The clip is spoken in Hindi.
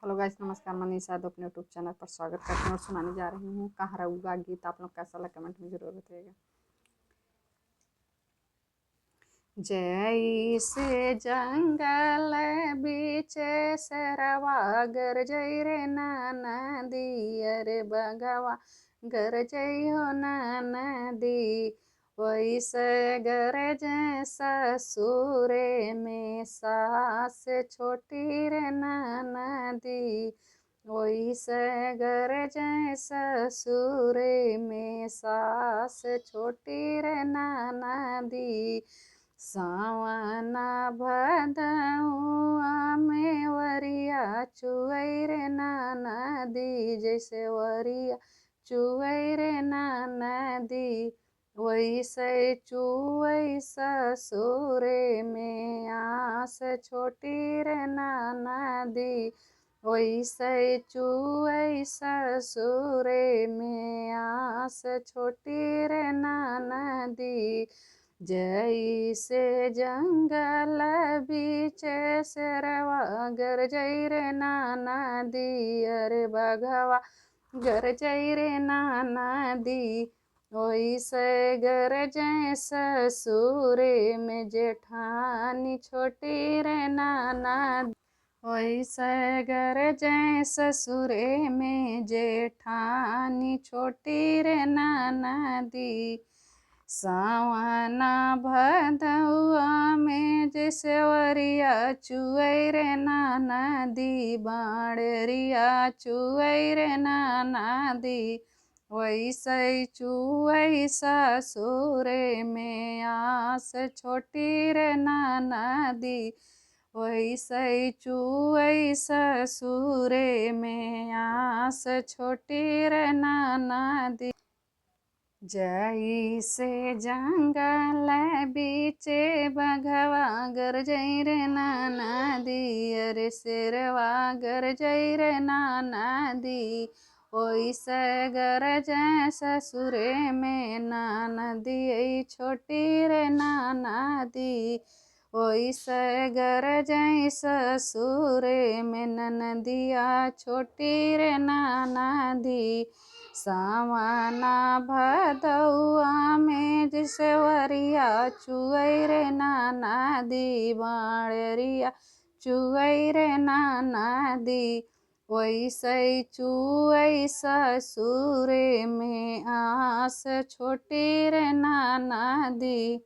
हेलो गाइस, नमस्कार। मैं निशा अपने यूट्यूब चैनल पर स्वागत करती हूँ और सुनाने जा रही हूँ कहाँ रहूँगा गीत। आप लोग कैसा लगा कमेंट में जरूर बताइएगा। जैसे जंगल बीच सरवा गरजई रे नदी, अरे बगवा गरजई हो नदी। वैसे गरज ससुरे में सास छोटी रे नदी। वैसे गरज ससुरे में सास छोटी रे नदी। सावना भदौआ में वरिया चुवई रे नदी, जैसे वरिया चुवई रे नदी। वैसे चुवई ससुरे में आस छोटी रे नदी। वैसे चुवई ससुरे में आस छोटी रे नदी। जैसे जंगल बीच शेरवा गरजई रे नदी, अरे बघवा गरजई रे नदी। वैसे गरजै ससुरे में जेठानी छोटी रे नदी। वैसे गरजै ससुरे में जेठानी छोटी रे नदी। सावना भदौआ में जैसे वरिया चुवई रे नदी, बाड़रिया चुवई रे नदी। वैसे चुवई ससुरे में आस छोटी रे नदी। वैसे चुवई ससुरे में आस छोटी रे नदी। जैसे जंगल बीचे बघवा गरजई रे नदी, अरे शेरवा गरजई रे नदी। वैसे गरज ससुरे में नदी छोटी रे नदी। वैसे गरज ससुरे में नदिया छोटी रे नदी। सावना भदौआ में जैसे वरिया चुवई रे नदी, बाड़रिया चुवई रे नदी। वैसे चुवई ससुरे में आस छोटी रे नदी।